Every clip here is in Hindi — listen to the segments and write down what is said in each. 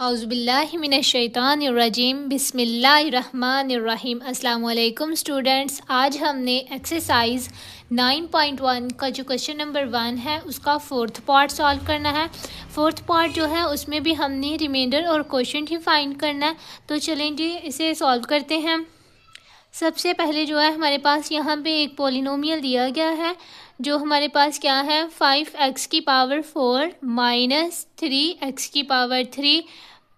औज़ुबिल्लाहिमिनश्शैतानिर्रजीम बिस्मिल्लाहिर्रहमानिर्रहीम। अस्सलाम वालेकुम स्टूडेंट्स, आज हमने एक्सरसाइज 9.1 का जो क्वेश्चन नंबर 1 है उसका फोर्थ पार्ट सॉल्व करना है। फोर्थ पार्ट जो है उसमें भी हमने रिमाइंडर और क्वोशंट ही फाइंड करना है। तो चलें जी इसे सॉल्व करते हैं। सबसे पहले जो है हमारे पास यहाँ पे एक पॉलिनोमियल दिया गया है जो हमारे पास क्या है 5x की पावर 4 माइनस 3x की पावर 3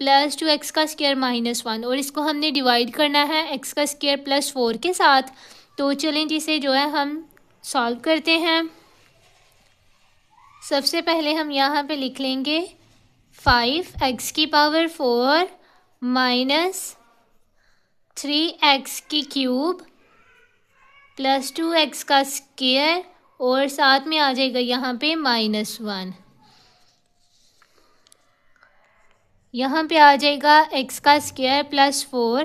प्लस 2x का स्क्वायर माइनस 1, और इसको हमने डिवाइड करना है x का स्क्वायर प्लस 4 के साथ। तो चलें जिसे जो है हम सॉल्व करते हैं। सबसे पहले हम यहाँ पे लिख लेंगे 5x की पावर 4 माइनस 3x की क्यूब प्लस 2x का स्क्वायर और साथ में आ जाएगा यहाँ पे -1। यहाँ पे आ जाएगा x का स्क्वायर प्लस 4।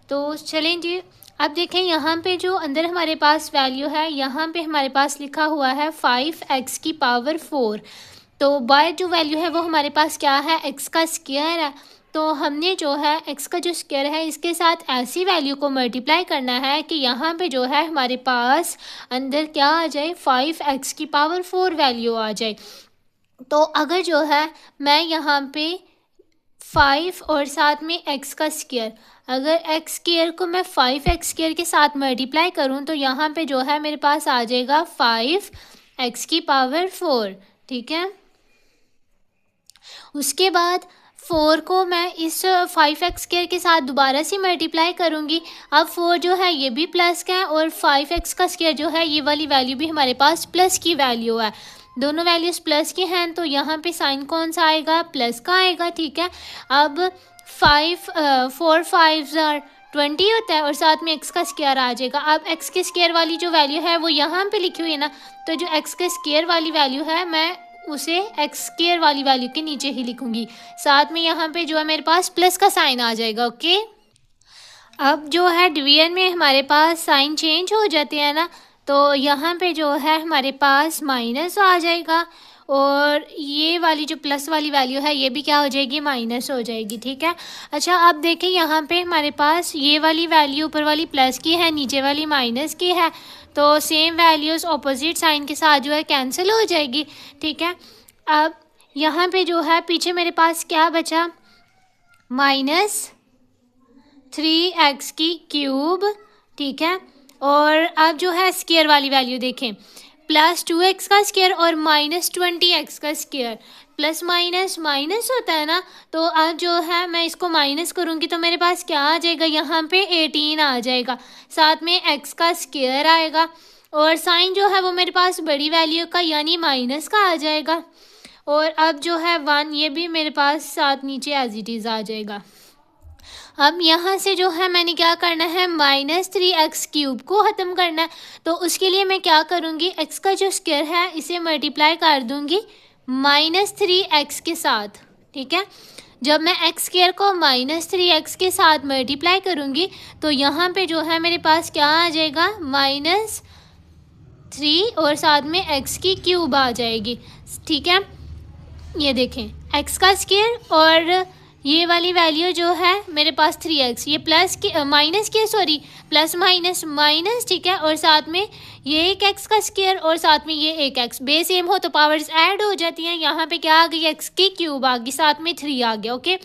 तो चलें जी अब देखें यहाँ पे जो अंदर हमारे पास वैल्यू है यहाँ पे हमारे पास लिखा हुआ है 5x की पावर 4। तो बाय जो वैल्यू है वो हमारे पास क्या है x का स्क्वायर है। तो हमने जो है x का जो स्क्वायर है इसके साथ ऐसी वैल्यू को मल्टीप्लाई करना है कि यहाँ पे जो है हमारे पास अंदर क्या आ जाए 5x की पावर 4 वैल्यू आ जाए। तो अगर जो है मैं यहाँ पे 5 और साथ में x का स्क्वायर, अगर x स्क्वायर को मैं 5x स्क्वायर के साथ मल्टीप्लाई करूँ तो यहाँ पे जो है मेरे पास आ जाएगा 5x की पावर 4। ठीक है, उसके बाद 4 को मैं इस 5x स्क्वायर के साथ दोबारा से मल्टीप्लाई करूँगी। अब 4 जो है ये भी प्लस का है और 5x का स्क्वायर जो है ये वाली वैल्यू भी हमारे पास प्लस की वैल्यू है। दोनों वैल्यूज़ प्लस की हैं तो यहाँ पे साइन कौन सा आएगा, प्लस का आएगा। ठीक है, अब 4 5 20 होता है और साथ में x का स्क्वायर आ जाएगा। अब x के स्क्वायर वाली जो वैल्यू है वो यहाँ पे लिखी हुई है ना, तो जो x के स्क्वायर वाली वैल्यू है मैं उसे x स्क्वायर वाली वैल्यू के नीचे ही लिखूंगी। साथ में यहाँ पे जो है मेरे पास प्लस का साइन आ जाएगा। ओके, अब जो है डिवीजन में हमारे पास साइन चेंज हो जाते हैं ना, तो यहाँ पे जो है हमारे पास माइनस आ जाएगा और ये वाली जो प्लस वाली वैल्यू है ये भी क्या हो जाएगी, माइनस हो जाएगी। ठीक है, अच्छा अब देखें यहाँ पे हमारे पास ये वाली वैल्यू ऊपर वाली प्लस की है, नीचे वाली माइनस की है, तो सेम वैल्यूज़ ऑपोजिट साइन के साथ जो है कैंसिल हो जाएगी। ठीक है, अब यहाँ पे जो है पीछे मेरे पास क्या बचा, -3x की क्यूब। ठीक है, और अब जो है स्क्वायर वाली वैल्यू देखें, प्लस 2x का स्क्वायर और -20x का स्क्वायर, प्लस माइनस माइनस होता है ना, तो अब जो है मैं इसको माइनस करूँगी तो मेरे पास क्या आ जाएगा, यहाँ पे 18 आ जाएगा, साथ में x का स्क्वायर आएगा और साइन जो है वो मेरे पास बड़ी वैल्यू का यानी माइनस का आ जाएगा। और अब जो है 1 ये भी मेरे पास साथ नीचे एज इट इज़ आ जाएगा। अब यहाँ से जो है मैंने क्या करना है, -3x क्यूब को ख़त्म करना है। तो उसके लिए मैं क्या करूँगी, x का जो स्क्वायर है इसे मल्टीप्लाई कर दूँगी -3x के साथ। ठीक है, जब मैं x स्क्वायर को -3x के साथ मल्टीप्लाई करूँगी तो यहाँ पे जो है मेरे पास क्या आ जाएगा, -3 और साथ में x की क्यूब आ जाएगी। ठीक है, ये देखें x का स्क्वायर और ये वाली वैल्यू जो है मेरे पास 3x, ये प्लस की माइनस की सॉरी प्लस माइनस माइनस। ठीक है, और साथ में ये एक x का स्क्वायर और साथ में ये एक x, बेस सेम हो तो पावर्स ऐड हो जाती हैं। यहाँ पे क्या आ गई, x की क्यूब आ गई, साथ में 3 आ गया। ओके,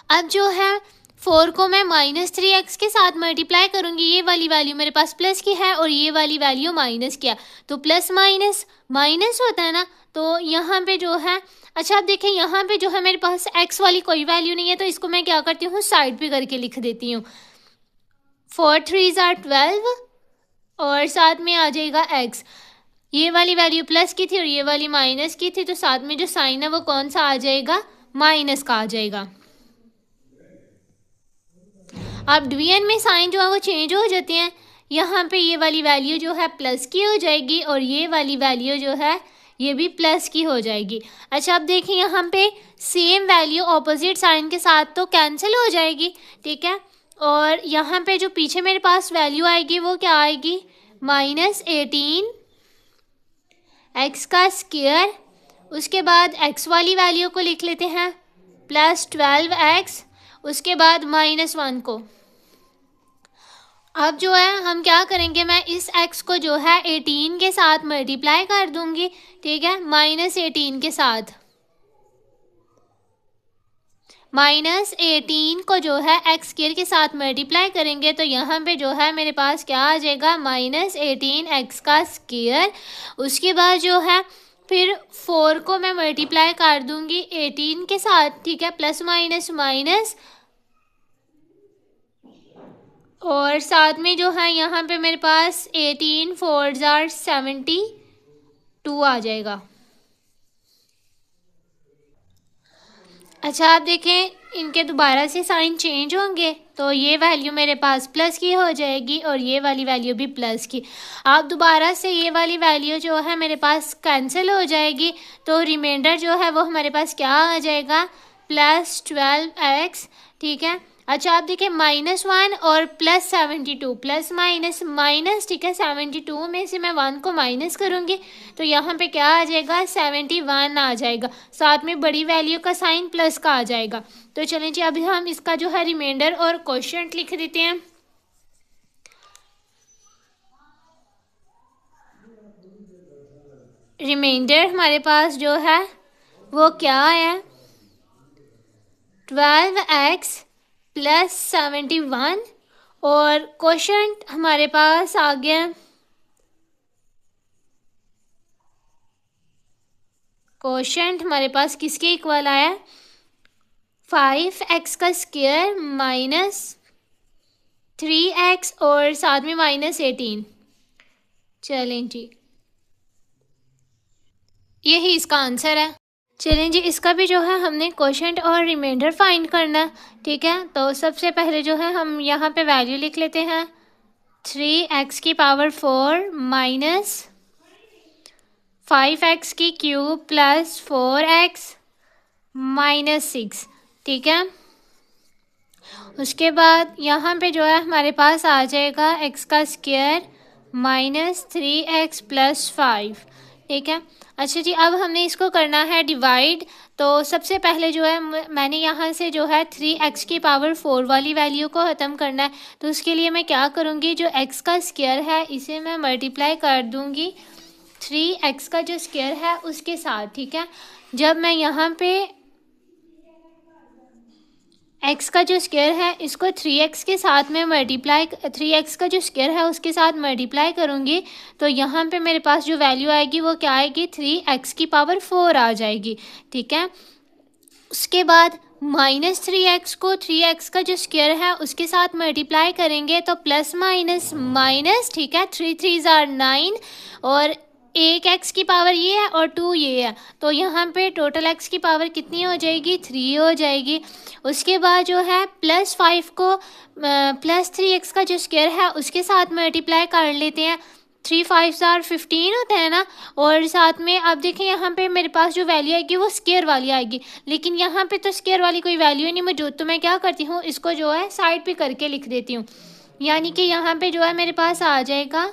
अब जो है 4 को मैं -3x के साथ मल्टीप्लाई करूँगी, ये वाली वैल्यू मेरे पास प्लस की है और ये वाली वैल्यू माइनस की है, तो प्लस माइनस माइनस होता है ना, तो यहाँ पे जो है अच्छा अब देखें यहाँ पे जो है मेरे पास x वाली कोई वैल्यू नहीं है, तो इसको मैं क्या करती हूँ, साइड पे करके लिख देती हूँ। 4 3 12 और साथ में आ जाएगा x, ये वाली वैल्यू प्लस की थी और ये वाली माइनस की थी, तो साथ में जो साइन है वो कौन सा आ जाएगा, माइनस का आ जाएगा। अब डिवीजन में साइन जो है वो चेंज हो जाते हैं, यहाँ पे ये वाली वैल्यू जो है प्लस की हो जाएगी और ये वाली वैल्यू जो है ये भी प्लस की हो जाएगी। अच्छा अब देखिए यहाँ पे सेम वैल्यू ऑपोजिट साइन के साथ तो कैंसिल हो जाएगी। ठीक है, और यहाँ पे जो पीछे मेरे पास वैल्यू आएगी वो क्या आएगी, -18 x का स्क्वायर, उसके बाद x वाली वैल्यू को लिख लेते हैं प्लस 12x, उसके बाद -1 को। अब जो है हम क्या करेंगे, मैं इस x को जो है 18 के साथ मल्टीप्लाई कर दूंगी, ठीक है, -18 के साथ। -18 को जो है x स्क्वायर के साथ मल्टीप्लाई करेंगे तो यहाँ पे जो है मेरे पास क्या आ जाएगा, -18x का स्क्वायर। उसके बाद जो है फिर 4 को मैं मल्टीप्लाई कर दूंगी 18 के साथ, ठीक है, प्लस माइनस माइनस, और साथ में जो है यहाँ पे मेरे पास 18 4 72 आ जाएगा। अच्छा आप देखें इनके दोबारा से साइन चेंज होंगे तो ये वैल्यू मेरे पास प्लस की हो जाएगी और ये वाली वैल्यू भी प्लस की। आप दोबारा से ये वाली वैल्यू जो है मेरे पास कैंसिल हो जाएगी तो रिमाइंडर जो है वो हमारे पास क्या आ जाएगा, +12x, ठीक है। अच्छा आप देखिए -1 और +72, प्लस माइनस माइनस, ठीक है, 72 में से मैं 1 को माइनस करूँगी तो यहाँ पे क्या आ जाएगा, 71 आ जाएगा। साथ में बड़ी वैल्यू का साइन प्लस का आ जाएगा। तो चलें जी अभी हम इसका जो है रिमाइंडर और क्वोशिएंट लिख देते हैं। रिमाइंडर हमारे पास जो है वो क्या है, 12x + 71, और क्वोशिएंट हमारे पास आ गया, क्वोशिएंट हमारे पास किसके इक्वल आया, 5x का स्क्वायर -3x और साथ में -18। चलें जी यही इसका आंसर है। चलें जी इसका भी जो है हमने क्वोशिएंट और रिमाइंडर फाइंड करना, ठीक है। तो सबसे पहले जो है हम यहाँ पे वैल्यू लिख लेते हैं, 3x की पावर 4 माइनस 5x की क्यूब प्लस 4x -6, ठीक है। उसके बाद यहाँ पे जो है हमारे पास आ जाएगा x का स्क्वायर -3x + 5, ठीक है। अच्छा जी अब हमने इसको करना है डिवाइड। तो सबसे पहले जो है मैंने यहाँ से जो है 3x की पावर 4 वाली वैल्यू को ख़त्म करना है। तो उसके लिए मैं क्या करूँगी, जो x का स्क्वायर है इसे मैं मल्टीप्लाई कर दूँगी 3x का जो स्क्वायर है उसके साथ, ठीक है। जब मैं यहाँ पे x का जो स्क्वायर है इसको 3x के साथ में मल्टीप्लाई, 3x का जो स्क्वायर है उसके साथ मल्टीप्लाई करूँगी तो यहाँ पे मेरे पास जो वैल्यू आएगी वो क्या आएगी, 3x की पावर 4 आ जाएगी, ठीक है। उसके बाद -3x को 3x का जो स्क्वायर है उसके साथ मल्टीप्लाई करेंगे तो प्लस माइनस माइनस, ठीक है, 3 3 9, और एक x की पावर ये है और 2 ये है तो यहाँ पे टोटल x की पावर कितनी हो जाएगी, 3 हो जाएगी। उसके बाद जो है +5 को +3x का जो स्क्वायर है उसके साथ मल्टीप्लाई कर लेते हैं, 3 5 15 होता है ना। और साथ में अब देखें यहाँ पे मेरे पास जो वैल्यू आएगी वो स्क्वायर वाली आएगी, लेकिन यहाँ पे तो स्क्वायर वाली कोई वैल्यू नहीं मौजूद। तो मैं क्या करती हूँ, इसको जो है साइड पे करके लिख देती हूँ, यानी कि यहाँ पे जो है मेरे पास आ जाएगा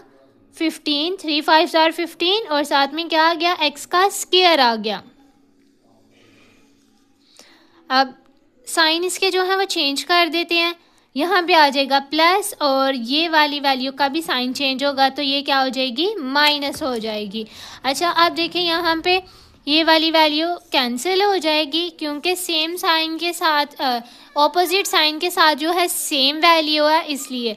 15, 3 5 15, और साथ में क्या आ गया, x का स्क्वायर आ गया। अब साइन इसके जो है वो चेंज कर देते हैं, यहाँ पे आ जाएगा प्लस और ये वाली वैल्यू का भी साइन चेंज होगा तो ये क्या हो जाएगी, माइनस हो जाएगी। अच्छा अब देखें यहाँ पे ये वाली वैल्यू कैंसिल हो जाएगी क्योंकि सेम साइन के साथ, ऑपोजिट साइन के साथ जो है सेम वैल्यू है, इसलिए।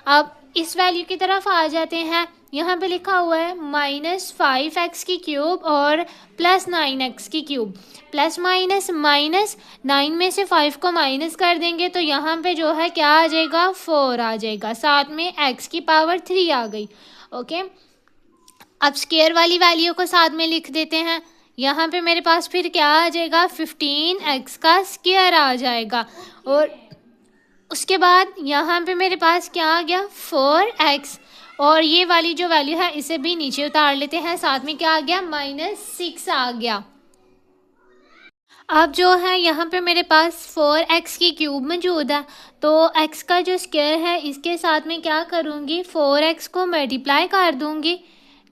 अब इस वैल्यू की तरफ आ जाते हैं, यहाँ पे लिखा हुआ है -5x की क्यूब और +9x की क्यूब, प्लस माइनस माइनस, 9 में से 5 को माइनस कर देंगे तो यहाँ पे जो है क्या आ जाएगा, 4 आ जाएगा, साथ में x की पावर 3 आ गई, ओके। अब स्क्वायर वाली वैल्यू को साथ में लिख देते हैं, यहाँ पे मेरे पास फिर क्या आ जाएगा, 15x का स्क्वायर आ जाएगा, और उसके बाद यहाँ पे मेरे पास क्या आ गया, 4x, और ये वाली जो वैल्यू है इसे भी नीचे उतार लेते हैं, साथ में क्या आ गया, -6 आ गया। अब जो है यहाँ पे मेरे पास 4x की क्यूब मौजूद है तो x का जो स्क्वायर है इसके साथ में क्या करूँगी, 4x को मल्टीप्लाई कर दूँगी।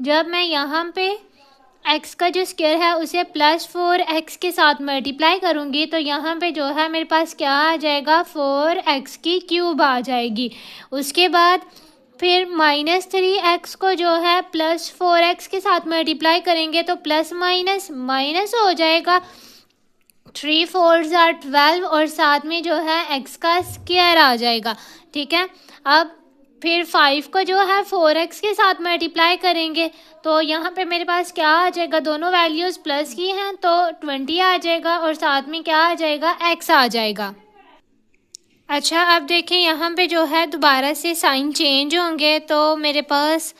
जब मैं यहाँ पे एक्स का जो स्क्वायर है उसे +4x के साथ मल्टीप्लाई करूँगी तो यहाँ पे जो है मेरे पास क्या आ जाएगा, 4x की क्यूब आ जाएगी। उसके बाद फिर -3x को जो है +4x के साथ मल्टीप्लाई करेंगे तो प्लस माइनस माइनस हो जाएगा, 3 4 are 12 और साथ में जो है x का स्क्वायर आ जाएगा। ठीक है, अब फिर 5 को जो है 4x के साथ मल्टीप्लाई करेंगे तो यहाँ पे मेरे पास क्या आ जाएगा, दोनों वैल्यूज़ प्लस की हैं तो 20 आ जाएगा और साथ में क्या आ जाएगा, x आ जाएगा। अच्छा, अब देखें यहाँ पे जो है दोबारा से साइन चेंज होंगे तो मेरे पास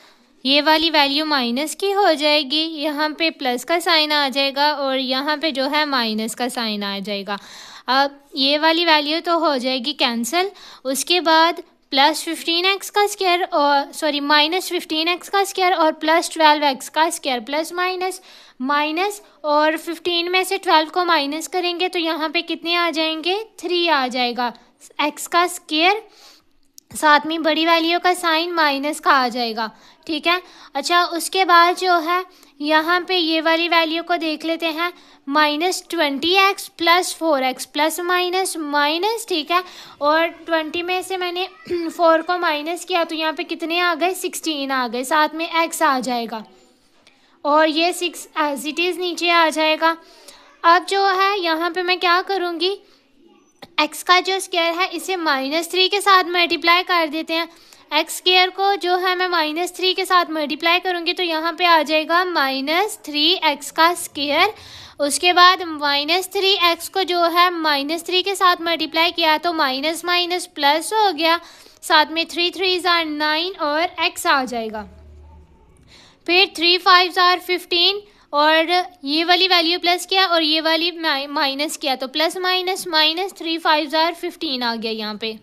ये वाली वैल्यू माइनस की हो जाएगी, यहाँ पे प्लस का साइन आ जाएगा और यहाँ पे जो है माइनस का साइन आ जाएगा। अब ये वाली वैल्यू तो हो जाएगी कैंसिल। उसके बाद +15x का स्क्वायर और -15x का स्क्वायर और +12x का स्क्वायर प्लस माइनस माइनस और 15 में से 12 को माइनस करेंगे तो यहाँ पे कितने आ जाएंगे, 3 आ जाएगा। x का स्क्वायर साथ में बड़ी वैल्यू का साइन माइनस का आ जाएगा। ठीक है, अच्छा उसके बाद जो है यहाँ पे ये वाली वैल्यू को देख लेते हैं, -20x + 4x plus minus minus. ठीक है, और 20 में से मैंने 4 को माइनस किया तो यहाँ पे कितने आ गए, 16 आ गए, साथ में x आ जाएगा और ये 6 एज इट इज़ नीचे आ जाएगा। अब जो है यहाँ पे मैं क्या करूँगी, x का जो स्क्वायर है इसे -3 के साथ मल्टीप्लाई कर देते हैं। x स्क्वायर को जो है मैं -3 के साथ मल्टीप्लाई करूँगी तो यहाँ पे आ जाएगा -3x का स्क्वायर। उसके बाद -3x को जो है -3 के साथ मल्टीप्लाई किया तो माइनस माइनस प्लस हो गया, साथ में 3 3 are 9 और x आ जाएगा। फिर 3 5 are 15 और ये वाली वैल्यू प्लस किया और ये वाली माइनस किया तो प्लस माइनस माइनस 3 5 are 15 आ गया यहाँ पे।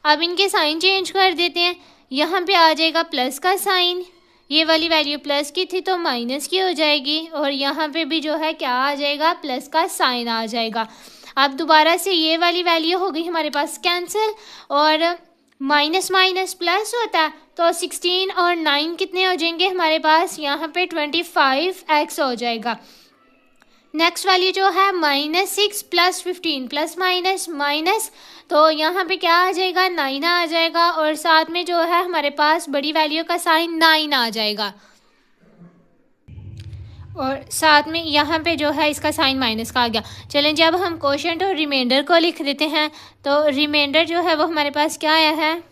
अब इनके साइन चेंज कर देते हैं, यहाँ पे आ जाएगा प्लस का साइन, ये वाली वैल्यू प्लस की थी तो माइनस की हो जाएगी और यहाँ पे भी जो है क्या आ जाएगा, प्लस का साइन आ जाएगा। अब दोबारा से ये वाली वैल्यू हो गई हमारे पास कैंसिल और माइनस माइनस प्लस होता है तो 16 और 9 कितने हो जाएंगे हमारे पास, यहाँ पे 25x हो जाएगा। नेक्स्ट वैल्यू जो है -6 + 15 प्लस माइनस माइनस तो यहाँ पे क्या आ जाएगा, 9 आ जाएगा और साथ में जो है हमारे पास बड़ी वैल्यू का साइन 9 आ जाएगा और साथ में यहाँ पे जो है इसका साइन माइनस का आ गया। चलें जी, अब हम कोशेंट और रिमाइंडर को लिख देते हैं तो रिमाइंडर जो है वो हमारे पास क्या आया है,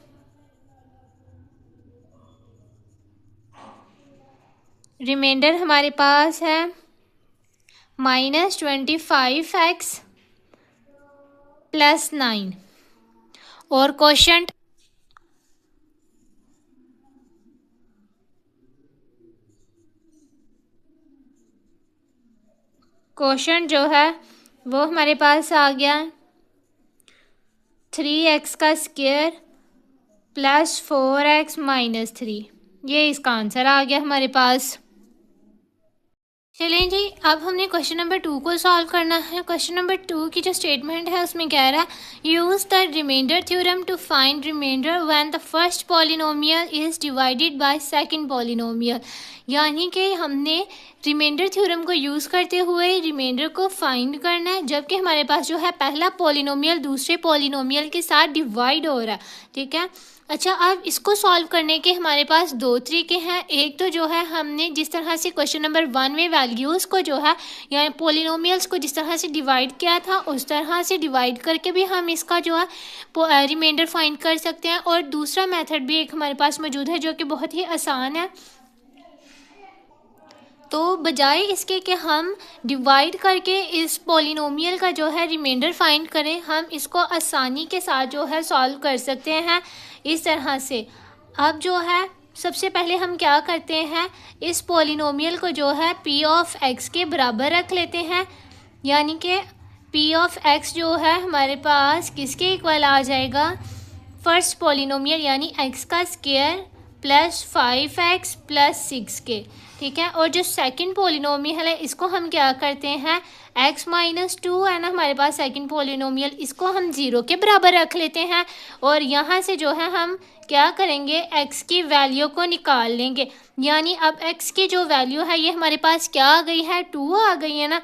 रिमाइंडर हमारे पास है -25x + 9 और कोशेंट जो है वो हमारे पास आ गया 3x का स्क्वायर + 4x - 3, ये इसका आंसर आ गया हमारे पास। चलें जी, अब हमने क्वेश्चन नंबर 2 को सॉल्व करना है। क्वेश्चन नंबर 2 की जो स्टेटमेंट है उसमें कह रहा है use the reminder theorem to find reminder when the first polynomial is divided by second polynomial. यानी कि हमने रिमाइंडर थ्योरम को यूज़ करते हुए रिमाइंडर को फाइंड करना है जबकि हमारे पास जो है पहला पॉलिनोमियल दूसरे पॉलिनोमियल के साथ डिवाइड हो रहा है। ठीक है, अच्छा अब इसको सॉल्व करने के हमारे पास दो तरीके हैं। एक तो जो है हमने जिस तरह से क्वेश्चन नंबर 1 में वैल्यूज़ को जो है या पॉलिनोमियल्स को जिस तरह से डिवाइड किया था उस तरह से डिवाइड करके भी हम इसका जो है रिमाइंडर फाइंड कर सकते हैं। और दूसरा मेथड भी एक हमारे पास मौजूद है जो कि बहुत ही आसान है। तो बजाय इसके कि हम डिवाइड करके इस पॉलिनोमियल का जो है रिमाइंडर फाइंड करें, हम इसको आसानी के साथ जो है सॉल्व कर सकते हैं इस तरह से। अब जो है सबसे पहले हम क्या करते हैं, इस पॉलिनोमियल को जो है p ऑफ x के बराबर रख लेते हैं। यानी कि p ऑफ x जो है हमारे पास किसके इक्वल आ जाएगा, फर्स्ट पॉलिनोमियल यानी x का स्क्वायर + 5x + 6 के। ठीक है। और जो सेकंड पोलिनोमियल है इसको हम क्या करते हैं, x-2 है ना हमारे पास सेकंड पोलिनोमियल, इसको हम 0 के बराबर रख लेते हैं और यहाँ से जो है हम क्या करेंगे, x की वैल्यू को निकाल लेंगे। यानी अब x की जो वैल्यू है ये हमारे पास क्या आ गई है, 2 आ गई है ना।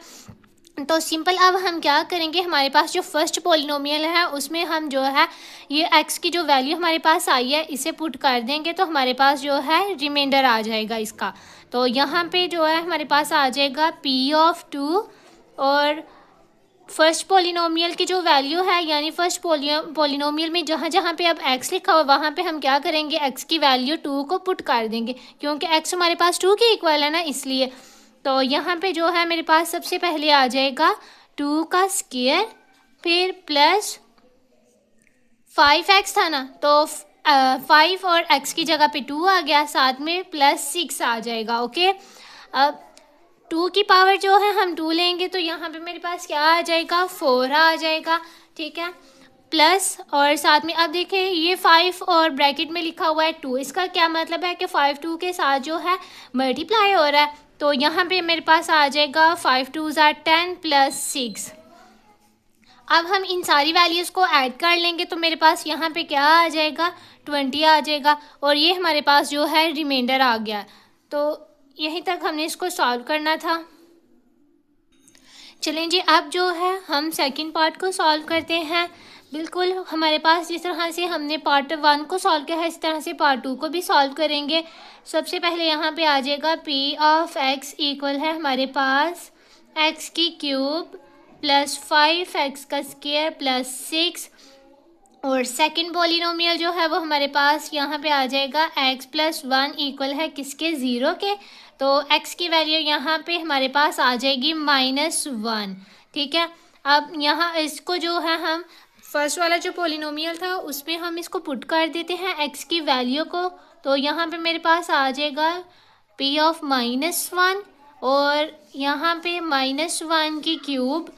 तो सिंपल अब हम क्या करेंगे, हमारे पास जो फर्स्ट पोलिनोमियल है उसमें हम जो है ये x की जो वैल्यू हमारे पास आई है इसे पुट कर देंगे तो हमारे पास जो है रिमाइंडर आ जाएगा इसका। तो यहाँ पे जो है हमारे पास आ जाएगा p(2) और फर्स्ट पोलिनोमियल की जो वैल्यू है यानी फर्स्ट पोलिनोमियल में जहाँ जहाँ पे अब x लिखा हुआ वहाँ पे हम क्या करेंगे, x की वैल्यू 2 को पुट कर देंगे क्योंकि x हमारे पास 2 के इक्वल है ना इसलिए। तो यहाँ पे जो है मेरे पास सबसे पहले आ जाएगा 2 का स्क्वायर, फिर प्लस 5x था ना तो 5 और x की जगह पे 2 आ गया, साथ में प्लस 6 आ जाएगा। ओके, अब 2 की पावर जो है हम 2 लेंगे तो यहाँ पे मेरे पास क्या आ जाएगा, 4 आ जाएगा। ठीक है, प्लस और साथ में अब देखिए ये 5 और ब्रैकेट में लिखा हुआ है 2, इसका क्या मतलब है कि 5 2 के साथ जो है मल्टीप्लाई हो रहा है। तो यहाँ पे मेरे पास आ जाएगा 5 2s are 10 प्लस 6। अब हम इन सारी वैल्यूज़ को ऐड कर लेंगे तो मेरे पास यहाँ पे क्या आ जाएगा, 20 आ जाएगा और ये हमारे पास जो है रिमाइंडर आ गया। तो यहीं तक हमने इसको सॉल्व करना था। चलें जी, अब जो है हम सेकंड पार्ट को सॉल्व करते हैं। बिल्कुल हमारे पास जिस तरह से हमने पार्ट 1 को सॉल्व किया है इस तरह से पार्ट 2 को भी सॉल्व करेंगे। सबसे पहले यहाँ पे आ जाएगा p(x) इक्वल है हमारे पास x की क्यूब प्लस 5x का स्क्वायर प्लस 6 और सेकंड पॉलिनोमियल जो है वो हमारे पास यहाँ पे आ जाएगा x+1 इक्वल है किसके, 0 के। तो x की वैल्यू यहाँ पे हमारे पास आ जाएगी -1। ठीक है, अब यहाँ इसको जो है हम फर्स्ट वाला जो पॉलिनोमियल था उसमें हम इसको पुट कर देते हैं x की वैल्यू को। तो यहाँ पे मेरे पास आ जाएगा p(-1) और यहाँ पे -1 की क्यूब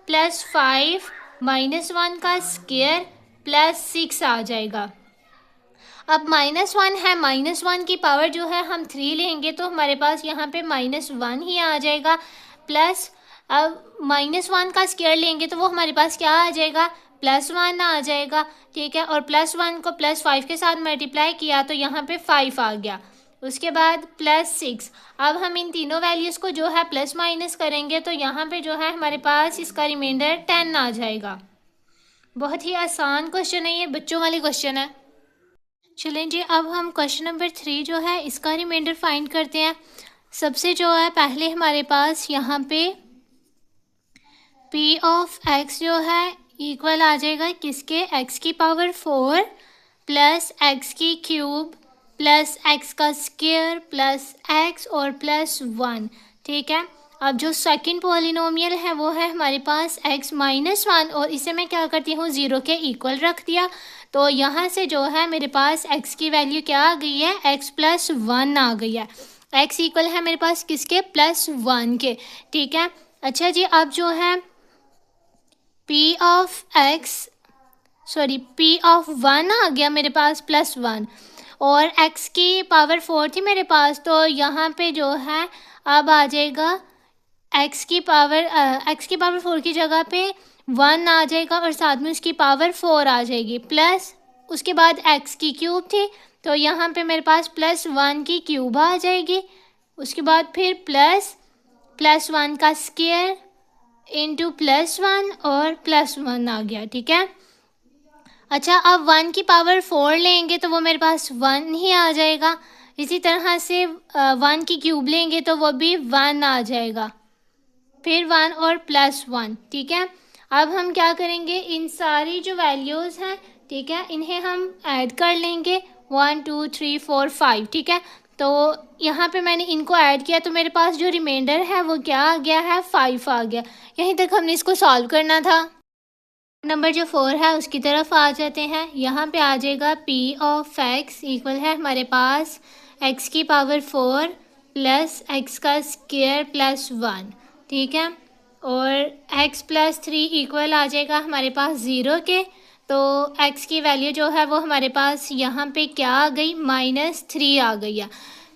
प्लस 5 -1 का स्क्वायर प्लस 6 आ जाएगा। अब -1 है, -1 की पावर जो है हम 3 लेंगे तो हमारे पास यहाँ पे -1 ही आ जाएगा। प्लस अब -1 का स्क्वायर लेंगे तो वो हमारे पास क्या आ जाएगा, +1 आ जाएगा। ठीक है, और +1 को +5 के साथ मल्टीप्लाई किया तो यहाँ पे 5 आ गया। उसके बाद +6। अब हम इन तीनों वैल्यूज़ को जो है प्लस माइनस करेंगे तो यहाँ पे जो है हमारे पास इसका रिमाइंडर 10 आ जाएगा। बहुत ही आसान क्वेश्चन है, ये बच्चों वाले क्वेश्चन है। चलें जी, अब हम क्वेश्चन नंबर 3 जो है इसका रिमाइंडर फाइंड करते हैं। सबसे जो है पहले हमारे पास यहाँ पे p(x) जो है इक्वल आ जाएगा किसके, x की पावर 4 प्लस x की क्यूब प्लस x का स्क्वायर प्लस x और +1। ठीक है, अब जो सेकंड पॉलिनोमियल है वो है हमारे पास x-1 और इसे मैं क्या करती हूँ, 0 के इक्वल रख दिया। तो यहाँ से जो है मेरे पास x की वैल्यू क्या आ गई है, x+1 आ गई है। x इक्वल है मेरे पास किसके, +1 के। ठीक है, अच्छा जी, अब जो है p(1) आ गया मेरे पास +1 और x की पावर 4 थी मेरे पास तो यहाँ पे जो है अब आ जाएगा x की पावर 4 की जगह पे 1 आ जाएगा और साथ में उसकी पावर 4 आ जाएगी। प्लस उसके बाद x की क्यूब थी तो यहाँ पे मेरे पास +1 की क्यूब आ जाएगी। उसके बाद फिर +1 का स्क्वायर इंटू +1 और +1 आ गया। ठीक है, अच्छा, अब 1 की पावर 4 लेंगे तो वो मेरे पास 1 ही आ जाएगा। इसी तरह से 1 की क्यूब लेंगे तो वो भी 1 आ जाएगा, फिर 1 और +1। ठीक है, अब हम क्या करेंगे, इन सारी जो वैल्यूज़ हैं, ठीक है, इन्हें हम ऐड कर लेंगे 1 2 3 4 5। ठीक है, तो यहाँ पे मैंने इनको ऐड किया तो मेरे पास जो रिमाइंडर है वो क्या आ गया है, 5 आ गया। यहीं तक हमने इसको सॉल्व करना था। नंबर जो 4 है उसकी तरफ आ जाते हैं। यहाँ पे आ जाएगा p(x) इक्वल है हमारे पास x की पावर 4 प्लस x का स्क्वायर प्लस 1। ठीक है, और x+3 इक्वल आ जाएगा हमारे पास 0 के। तो x की वैल्यू जो है वो हमारे पास यहाँ पे क्या आ गई, -3 आ गई है।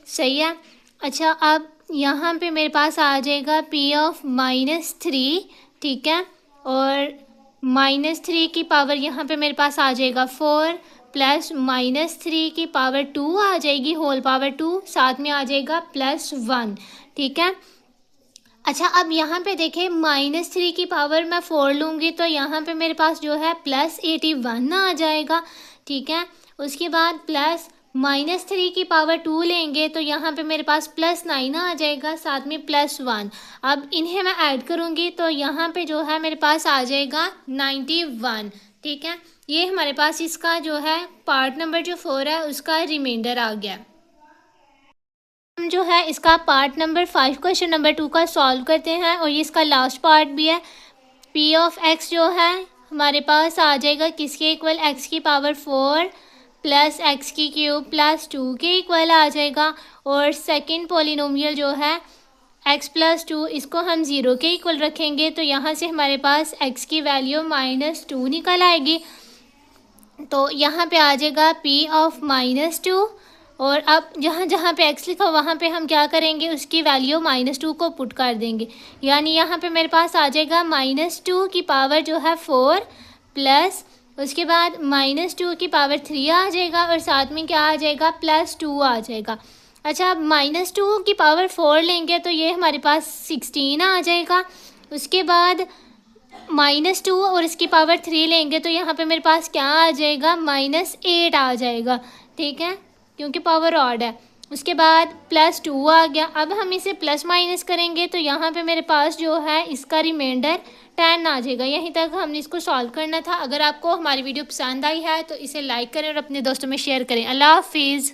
सही है, अच्छा, अब यहाँ पे मेरे पास आ जाएगा p ऑफ -3, ठीक है, और -3 की पावर यहाँ पे मेरे पास आ जाएगा 4 प्लस -3 की पावर 2 आ जाएगी, होल पावर 2, साथ में आ जाएगा +1, ठीक है। अच्छा, अब यहाँ पे देखें -3 की पावर मैं 4 लूँगी तो यहाँ पे मेरे पास जो है +81 आ जाएगा, ठीक है। उसके बाद प्लस -3 की पावर 2 लेंगे तो यहाँ पे मेरे पास +9 आ जाएगा, साथ में +1। अब इन्हें मैं ऐड करूँगी तो यहाँ पे जो है मेरे पास आ जाएगा 91, ठीक है। ये हमारे पास इसका जो है पार्ट नंबर जो 4 है उसका रिमाइंडर आ गया। हम जो है इसका पार्ट नंबर 5 क्वेश्चन नंबर 2 का सॉल्व करते हैं और ये इसका लास्ट पार्ट भी है। p ऑफ x जो है हमारे पास आ जाएगा किसके इक्वल, x की पावर 4 प्लस x की क्यूब प्लस 2 के इक्वल आ जाएगा। और सेकंड पॉलिनोमियल जो है x प्लस 2, इसको हम 0 के इक्वल रखेंगे तो यहाँ से हमारे पास x की वैल्यू -2 निकल आएगी। तो यहाँ पे आ जाएगा p ऑफ -2, और अब जहाँ जहाँ पे x लिखा वहाँ पे हम क्या करेंगे, उसकी वैल्यू -2 को पुट कर देंगे। यानी यहाँ पे मेरे पास आ जाएगा -2 की पावर जो है 4 प्लस उसके बाद -2 की पावर 3 आ जाएगा और साथ में क्या आ जाएगा, +2 आ जाएगा। अच्छा, अब -2 की पावर 4 लेंगे तो ये हमारे पास 16 आ जाएगा। उसके बाद -2 और इसकी पावर 3 लेंगे तो यहाँ पे मेरे पास क्या आ जाएगा, -8 आ जाएगा, ठीक है, क्योंकि पावर ऑड है। उसके बाद +2 आ गया। अब हम इसे प्लस माइनस करेंगे तो यहाँ पे मेरे पास जो है इसका रिमाइंडर 10 आ जाएगा। यहीं तक हमने इसको सॉल्व करना था। अगर आपको हमारी वीडियो पसंद आई है तो इसे लाइक करें और अपने दोस्तों में शेयर करें। अल्लाह हाफिज़।